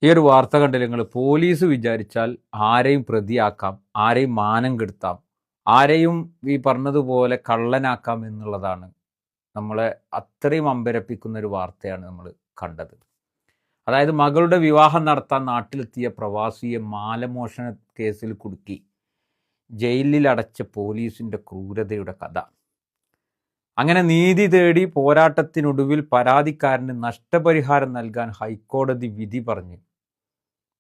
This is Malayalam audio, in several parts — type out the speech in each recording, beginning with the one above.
ഈ ഒരു വാർത്ത കണ്ടില്ല നിങ്ങൾ? പോലീസ് വിചാരിച്ചാൽ ആരെയും പ്രതിയാക്കാം, ആരെയും മാനം കെടുത്താം, ആരെയും ഈ പറഞ്ഞതുപോലെ കള്ളനാക്കാം എന്നുള്ളതാണ് നമ്മളെ അത്രയും അമ്പരപ്പിക്കുന്ന ഒരു വാർത്തയാണ് നമ്മൾ കണ്ടത്. അതായത് മകളുടെ വിവാഹം നടത്താൻ നാട്ടിലെത്തിയ പ്രവാസിയെ മാലമോഷണ കേസിൽ കുടുക്കി ജയിലിലടച്ച പോലീസിൻ്റെ ക്രൂരതയുടെ കഥ. അങ്ങനെ നീതി തേടി പോരാട്ടത്തിനൊടുവിൽ പരാതിക്കാരന് നഷ്ടപരിഹാരം നൽകാൻ ഹൈക്കോടതി വിധി പറഞ്ഞു.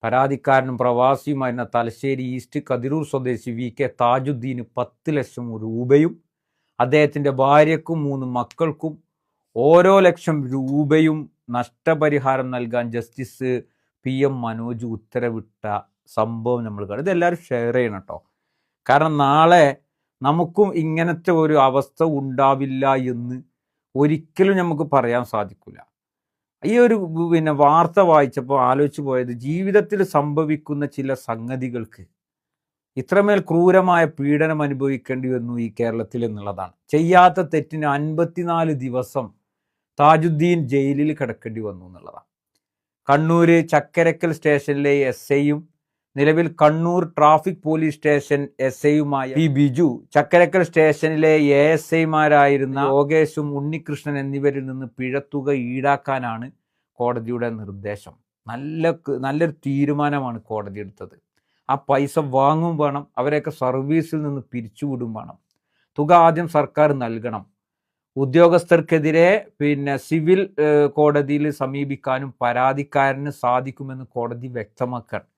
പരാതിക്കാരനും പ്രവാസിയുമായിരുന്ന തലശ്ശേരി ഈസ്റ്റ് കതിരൂർ സ്വദേശി വി കെ താജുദ്ദീന് 10 ലക്ഷം രൂപയും അദ്ദേഹത്തിൻ്റെ ഭാര്യയ്ക്കും 3 മക്കൾക്കും ഓരോ ലക്ഷം രൂപയും നഷ്ടപരിഹാരം നൽകാൻ ജസ്റ്റിസ് PM മനോജ് ഉത്തരവിട്ട സംഭവം നമ്മൾ കാണും. ഇതെല്ലാവരും ഷെയർ ചെയ്യണം കേട്ടോ. കാരണം നാളെ നമുക്കും ഇങ്ങനത്തെ ഒരു അവസ്ഥ ഉണ്ടാവില്ല എന്ന് ഒരിക്കലും നമുക്ക് പറയാൻ സാധിക്കില്ല. ഈ ഒരു വാർത്ത വായിച്ചപ്പോൾ ആലോചിച്ച് പോയത്, ജീവിതത്തിൽ സംഭവിക്കുന്ന ചില സംഗതികൾക്ക് ഇത്രമേൽ ക്രൂരമായ പീഡനം അനുഭവിക്കേണ്ടി വന്നു ഈ കേരളത്തിൽ എന്നുള്ളതാണ്. ചെയ്യാത്ത തെറ്റിന് 54 ദിവസം താജുദ്ദീൻ ജയിലിൽ കിടക്കേണ്ടി വന്നു എന്നുള്ളതാണ്. കണ്ണൂർ ചക്കരക്കൽ സ്റ്റേഷനിലെ SIയും നിലവിൽ കണ്ണൂർ ട്രാഫിക് പോലീസ് സ്റ്റേഷൻ SIയുമായ പി ബിജു, ചക്കരക്കൽ സ്റ്റേഷനിലെ ASIമാരായിരുന്ന യോഗേഷും ഉണ്ണികൃഷ്ണൻ എന്നിവരിൽ നിന്ന് പിഴത്തുക ഈടാക്കാനാണ് കോടതിയുടെ നിർദ്ദേശം. നല്ലൊരു തീരുമാനമാണ് കോടതി എടുത്തത്. ആ പൈസ വാങ്ങും വേണം, അവരെയൊക്കെ സർവീസിൽ നിന്ന് പിരിച്ചുവിടും വേണം. തുക ആദ്യം സർക്കാർ നൽകണം. ഉദ്യോഗസ്ഥർക്കെതിരെ സിവിൽ കോടതിയിൽ സമീപിക്കാനും പരാതിക്കാരന് സാധിക്കുമെന്ന് കോടതി വ്യക്തമാക്കണം.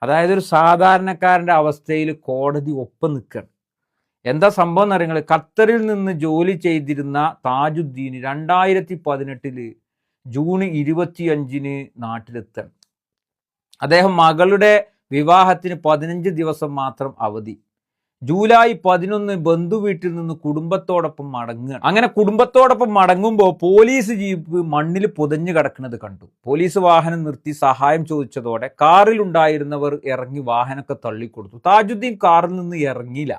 അതായത് ഒരു സാധാരണക്കാരൻ്റെ അവസ്ഥയിൽ കോടതി ഒപ്പം നിൽക്കണം. എന്താ സംഭവം എന്ന് അറിയുന്നത്, ഖത്തറിൽ നിന്ന് ജോലി ചെയ്തിരുന്ന താജുദ്ദീന് 2018 ജൂൺ 25 നാട്ടിലെത്തണം. അദ്ദേഹം മകളുടെ വിവാഹത്തിന് 15 ദിവസം മാത്രം അവധി. ജൂലൈ 11 ബന്ധു വീട്ടിൽ നിന്ന് കുടുംബത്തോടൊപ്പം മടങ്ങുകയാണ്. അങ്ങനെ കുടുംബത്തോടൊപ്പം മടങ്ങുമ്പോൾ പോലീസ് ജീപ്പ് മണ്ണിൽ പുതഞ്ഞു കിടക്കുന്നത് കണ്ടു. പോലീസ് വാഹനം നിർത്തി സഹായം ചോദിച്ചതോടെ കാറിൽ ഉണ്ടായിരുന്നവർ ഇറങ്ങി വാഹനമൊക്കെ തള്ളിക്കൊടുത്തു. താജുദ്ദീൻ കാറിൽ നിന്ന് ഇറങ്ങിയില്ല.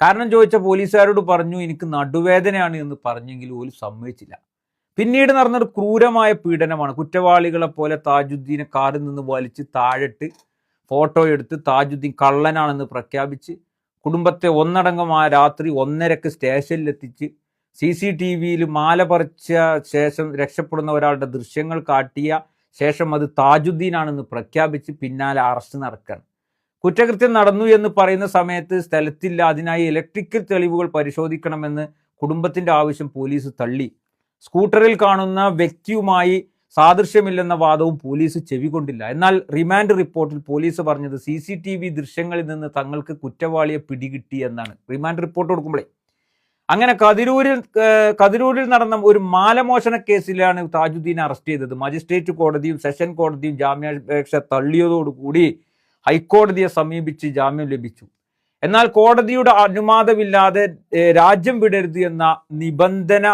കാരണം ചോദിച്ച പോലീസുകാരോട് പറഞ്ഞു, എനിക്ക് നടുവേദനയാണ് എന്ന് പറഞ്ഞെങ്കിലും പോലും സമ്മതിച്ചില്ല. പിന്നീട് നടന്നൊരു ക്രൂരമായ പീഡനമാണ്. കുറ്റവാളികളെ പോലെ താജുദ്ദീനെ കാറിൽ നിന്ന് വലിച്ച് താഴിട്ട് ഫോട്ടോ എടുത്ത് താജുദ്ദീൻ കള്ളനാണെന്ന് പ്രഖ്യാപിച്ച് കുടുംബത്തെ ഒന്നടങ്കം ആ രാത്രി 1:30 സ്റ്റേഷനിലെത്തിച്ച് CCTVയിൽ മാല പറിച്ച ശേഷം രക്ഷപ്പെടുന്ന ഒരാളുടെ ദൃശ്യങ്ങൾ കാട്ടിയ ശേഷം അത് താജുദ്ദീനാണെന്ന് പ്രഖ്യാപിച്ച് പിന്നാലെ അറസ്റ്റ് നടക്കുകയാണ്. കുറ്റകൃത്യം നടന്നു എന്ന് പറയുന്ന സമയത്ത് സ്ഥലത്തില്ല. അതിനായി ഇലക്ട്രിക്കൽ തെളിവുകൾ പരിശോധിക്കണമെന്ന് കുടുംബത്തിൻ്റെ ആവശ്യം പോലീസ് തള്ളി. സ്കൂട്ടറിൽ കാണുന്ന വ്യക്തിയുമായി സാദൃശ്യമില്ലെന്ന വാദവും പോലീസ് ചെവികൊണ്ടില്ല. എന്നാൽ റിമാൻഡ് റിപ്പോർട്ടിൽ പോലീസ് പറഞ്ഞത് CCTV ദൃശ്യങ്ങളിൽ നിന്ന് തങ്ങൾക്ക് കുറ്റവാളിയെ പിടികിട്ടി എന്നാണ് റിമാൻഡ് റിപ്പോർട്ട് കൊടുക്കുമ്പോഴേ. അങ്ങനെ കതിരൂരിൽ നടന്ന ഒരു മാലമോഷണ കേസിലാണ് താജുദ്ദീനെ അറസ്റ്റ് ചെയ്തത്. മജിസ്ട്രേറ്റ് കോടതിയും സെഷൻ കോടതിയും ജാമ്യാപേക്ഷ തള്ളിയതോടുകൂടി ഹൈക്കോടതിയെ സമീപിച്ച് ജാമ്യം ലഭിച്ചു. എന്നാൽ കോടതിയുടെ അനുവാദമില്ലാതെ രാജ്യം വിടരുത് എന്ന നിബന്ധന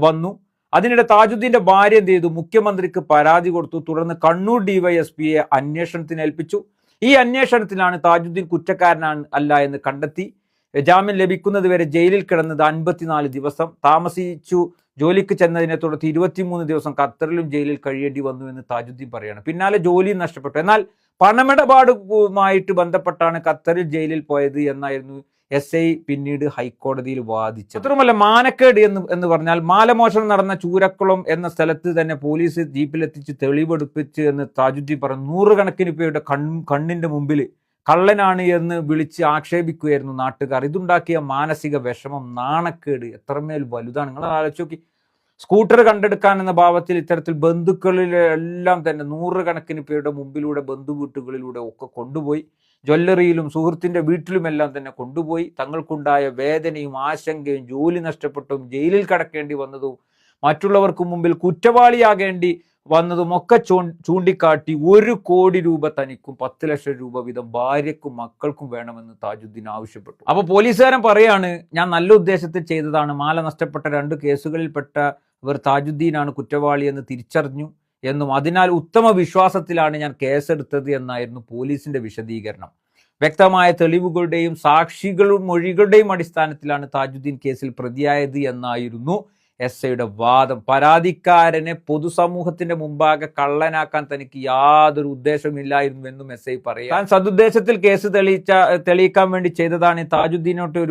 വന്നു. അതിനിടെ താജുദ്ദീന്റെ ഭാര്യ എന്ത് ചെയ്തു, മുഖ്യമന്ത്രിക്ക് പരാതി കൊടുത്തു. തുടർന്ന് കണ്ണൂർ DYSPയെ അന്വേഷണത്തിന് ഏൽപ്പിച്ചു. ഈ അന്വേഷണത്തിലാണ് താജുദ്ദീൻ കുറ്റക്കാരനാണ് അല്ല എന്ന് കണ്ടെത്തി. ജാമ്യം ലഭിക്കുന്നത് വരെ ജയിലിൽ കിടന്നത് 54 ദിവസം താമസിച്ചു. ജോലിക്ക് ചെന്നതിനെ തുടർന്ന് 23 ദിവസം ഖത്തറിലും ജയിലിൽ കഴിയേണ്ടി വന്നു എന്ന് താജുദ്ദീൻ പറയാണ്. പിന്നാലെ ജോലിയും നഷ്ടപ്പെട്ടു. എന്നാൽ പണമിടപാടുമായിട്ട് ബന്ധപ്പെട്ടാണ് ഖത്തറിൽ ജയിലിൽ പോയത് എന്നായിരുന്നു SI പിന്നീട് ഹൈക്കോടതിയിൽ വാദിച്ചത്. അത്രയുമല്ല, മാനക്കേട് എന്ന് പറഞ്ഞാൽ മാലമോഷണം നടന്ന ചൂരക്കുളം എന്ന സ്ഥലത്ത് തന്നെ പോലീസ് ജീപ്പിലെത്തിച്ച് തെളിവെടുപ്പിച്ച് എന്ന് താജുദ്ദീൻ പറഞ്ഞു. 100 കണക്കിന് പേരുടെ കണ്ണിന്റെ മുമ്പിൽ കള്ളനാണ് എന്ന് വിളിച്ച് ആക്ഷേപിക്കുകയായിരുന്നു നാട്ടുകാർ. ഇതുണ്ടാക്കിയ മാനസിക വിഷമം, നാണക്കേട് എത്രമേൽ വലുതാണ് നിങ്ങൾ ആലോചിച്ച് നോക്കി. സ്കൂട്ടർ കണ്ടെടുക്കാൻ എന്ന ഭാവത്തിൽ ഇത്തരത്തിൽ ബന്ധുക്കളിലെല്ലാം തന്നെ 100 കണക്കിന് പേരുടെ മുമ്പിലൂടെ ബന്ധു വീട്ടുകളിലൂടെ ഒക്കെ കൊണ്ടുപോയി. ജ്വല്ലറിയിലും സുഹൃത്തിൻ്റെ വീട്ടിലുമെല്ലാം തന്നെ കൊണ്ടുപോയി. തങ്ങൾക്കുണ്ടായ വേദനയും ആശങ്കയും ജോലി നഷ്ടപ്പെട്ടും ജയിലിൽ കടക്കേണ്ടി വന്നതും മറ്റുള്ളവർക്ക് മുമ്പിൽ കുറ്റവാളിയാകേണ്ടി വന്നതും ഒക്കെ ചൂണ്ടിക്കാട്ടി 1 കോടി രൂപ തനിക്കും 10 ലക്ഷം രൂപ വീതം ഭാര്യക്കും മക്കൾക്കും വേണമെന്ന് താജുദ്ദീൻ ആവശ്യപ്പെട്ടു. അപ്പോൾ പോലീസുകാരൻ പറയാണ്, ഞാൻ നല്ല ഉദ്ദേശത്തിൽ ചെയ്തതാണ്. മാല നഷ്ടപ്പെട്ട 2 കേസുകളിൽപ്പെട്ട താജുദ്ദീനാണ് കുറ്റവാളിയെന്ന് തിരിച്ചറിഞ്ഞു എന്നും അതിനാൽ ഉത്തമ വിശ്വാസത്തിലാണ് ഞാൻ കേസെടുത്തത് എന്നായിരുന്നു പോലീസിന്റെ വിശദീകരണം. വ്യക്തമായ തെളിവുകളുടെയും സാക്ഷികളുടെ മൊഴികളുടെയും അടിസ്ഥാനത്തിലാണ് താജുദ്ദീൻ കേസിൽ പ്രതിയായത് എന്നായിരുന്നു SIയുടെ വാദം. പരാതിക്കാരനെ പൊതുസമൂഹത്തിന്റെ മുമ്പാകെ കള്ളനാക്കാൻ തനിക്ക് യാതൊരു ഉദ്ദേശമില്ലായിരുന്നുവെന്നും SI പറയാം. താൻ സദുദ്ദേശത്തിൽ കേസ് തെളിയിക്കാൻ വേണ്ടി ചെയ്തതാണ്. താജുദ്ദീനോട്ട്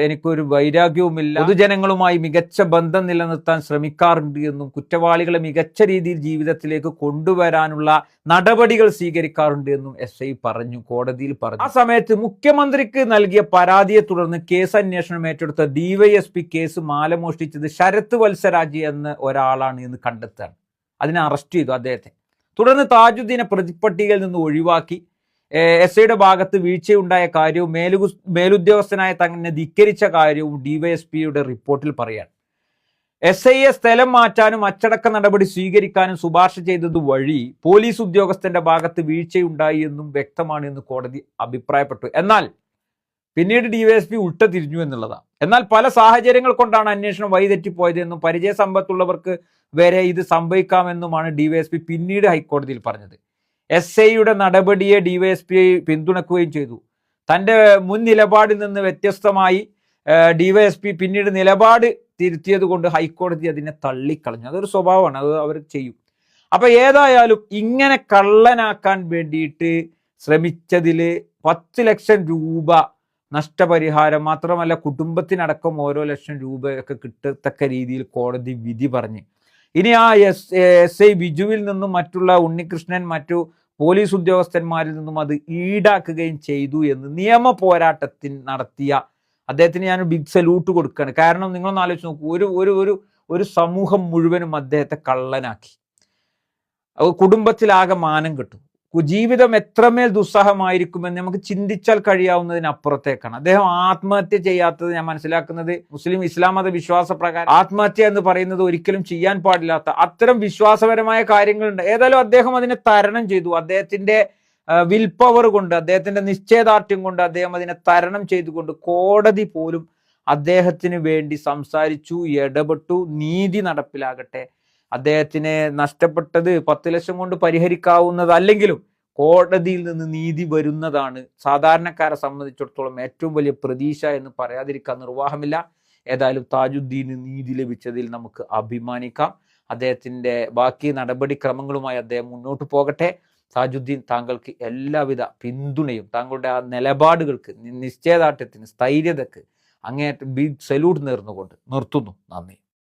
എനിക്കൊരു വൈരാഗ്യവുമില്ല, പൊതുജനങ്ങളുമായി മികച്ച ബന്ധം നിലനിർത്താൻ ശ്രമിക്കാറുണ്ട് എന്നും കുറ്റവാളികളെ മികച്ച രീതിയിൽ ജീവിതത്തിലേക്ക് കൊണ്ടുവരാനുള്ള നടപടികൾ സ്വീകരിക്കാറുണ്ട് എന്നും SI പറഞ്ഞു, കോടതിയിൽ പറഞ്ഞു. ആ സമയത്ത് മുഖ്യമന്ത്രിക്ക് നൽകിയ പരാതിയെ തുടർന്ന് കേസ് അന്വേഷണം ഏറ്റെടുത്ത DYSP കേസ് മാല മോഷ്ടിച്ചത് ശരത് വത്സരാജ് എന്ന ഒരാളാണ് എന്ന് കണ്ടെത്തുകയാണ്. അതിനെ അറസ്റ്റ് ചെയ്തു അദ്ദേഹത്തെ. തുടർന്ന് താജുദ്ദീനെ പ്രതിപ്പട്ടികയിൽ നിന്ന് ഒഴിവാക്കി. SIയുടെ ഭാഗത്ത് വീഴ്ചയുണ്ടായ കാര്യവും മേലുദ്യോഗസ്ഥനായ തന്നെ ധിക്കരിച്ച കാര്യവും DYSPയുടെ റിപ്പോർട്ടിൽ പറയാണ്. SIയെ സ്ഥലം മാറ്റാനും അച്ചടക്ക നടപടി സ്വീകരിക്കാനും ശുപാർശ ചെയ്തത് വഴി പോലീസ് ഉദ്യോഗസ്ഥന്റെ ഭാഗത്ത് വീഴ്ചയുണ്ടായി എന്നും വ്യക്തമാണ് എന്ന് കോടതി അഭിപ്രായപ്പെട്ടു. എന്നാൽ പിന്നീട് DYSP ഉൾട്ട തിരിഞ്ഞു എന്നുള്ളതാണ്. എന്നാൽ പല സാഹചര്യങ്ങൾ കൊണ്ടാണ് അന്വേഷണം വഴിതെറ്റിപ്പോയതെന്നും പരിചയസമ്പത്തുള്ളവർക്ക് വരെ ഇത് സംഭവിക്കാമെന്നുമാണ് DYSP പിന്നീട് ഹൈക്കോടതിയിൽ പറഞ്ഞത്. SIയുടെ നടപടിയെ DYSP പിന്തുണക്കുകയും ചെയ്തു. തൻ്റെ മുൻ നിലപാടിൽ നിന്ന് വ്യത്യസ്തമായി DYSP പിന്നീട് നിലപാട് തിരുത്തിയത് കൊണ്ട് ഹൈക്കോടതി അതിനെ തള്ളിക്കളഞ്ഞു. അതൊരു സ്വഭാവമാണ്, അത് അവർ ചെയ്യും. അപ്പൊ ഏതായാലും ഇങ്ങനെ കള്ളനാക്കാൻ വേണ്ടിയിട്ട് ശ്രമിച്ചതിൽ 10 ലക്ഷം രൂപ നഷ്ടപരിഹാരം, മാത്രമല്ല കുടുംബത്തിനടക്കം ഓരോ ലക്ഷം രൂപയൊക്കെ കിട്ടത്തക്ക രീതിയിൽ കോടതി വിധി പറഞ്ഞ്. ഇനി ആ SI ബിജുവിൽ നിന്നും മറ്റുള്ള ഉണ്ണികൃഷ്ണൻ മറ്റു പോലീസ് ഉദ്യോഗസ്ഥന്മാരിൽ നിന്നും അത് ഈടാക്കുകയും ചെയ്തു എന്ന് നിയമ പോരാട്ടത്തിൽ നടത്തിയ അദ്ദേഹത്തിന് ഞാൻ ബിഗ് സല്യൂട്ട് കൊടുക്കുകയാണ്. കാരണം നിങ്ങളൊന്ന് ആലോചിച്ച് നോക്കൂ, ഒരു സമൂഹം മുഴുവനും അദ്ദേഹത്തെ കള്ളനാക്കി. കുടുംബത്തിലാകെ മാനം കിട്ടും. ജീവിതം എത്രമേൽ ദുസ്സഹമായിരിക്കുമെന്ന് നമുക്ക് ചിന്തിച്ചാൽ കഴിയാവുന്നതിനപ്പുറത്തേക്കാണ്. അദ്ദേഹം ആത്മഹത്യ ചെയ്യാത്തത് ഞാൻ മനസ്സിലാക്കുന്നത് ഇസ്ലാം മത വിശ്വാസ പ്രകാരം ആത്മഹത്യ എന്ന് പറയുന്നത് ഒരിക്കലും ചെയ്യാൻ പാടില്ലാത്ത അത്തരം വിശ്വാസപരമായ കാര്യങ്ങളുണ്ട്. ഏതായാലും അദ്ദേഹം അതിനെ തരണം ചെയ്തു. അദ്ദേഹത്തിന്റെ വിൽ പവർ കൊണ്ട്, അദ്ദേഹത്തിന്റെ നിശ്ചയദാർഢ്യം കൊണ്ട് അദ്ദേഹം അതിനെ തരണം ചെയ്തുകൊണ്ട് കോടതി പോലും അദ്ദേഹത്തിന് വേണ്ടി സംസാരിച്ചു, ഇടപെട്ടു. നീതി നടപ്പിലാകട്ടെ. അദ്ദേഹത്തിന് നഷ്ടപ്പെട്ടത് 10 ലക്ഷം കൊണ്ട് പരിഹരിക്കാവുന്നതല്ലെങ്കിലും കോടതിയിൽ നിന്ന് നീതി വരുന്നതാണ് സാധാരണക്കാരെ സംബന്ധിച്ചിടത്തോളം ഏറ്റവും വലിയ പ്രതീക്ഷ എന്ന് പറയാതിരിക്കാൻ നിർവാഹമില്ല. ഏതായാലും താജുദ്ദീന് നീതി ലഭിച്ചതിൽ നമുക്ക് അഭിമാനിക്കാം. അദ്ദേഹത്തിന്റെ ബാക്കി നടപടിക്രമങ്ങളുമായി അദ്ദേഹം മുന്നോട്ട് പോകട്ടെ. താജുദ്ദീൻ, താങ്കൾക്ക് എല്ലാവിധ പിന്തുണയും താങ്കളുടെ ആ നിലപാടുകൾക്ക്, നിശ്ചയദാർഢ്യത്തിന്, സ്ഥൈര്യതക്ക് അങ്ങേയറ്റം ബിഗ് സല്യൂട്ട് നേർന്നുകൊണ്ട് നിർത്തുന്നു. നന്ദി.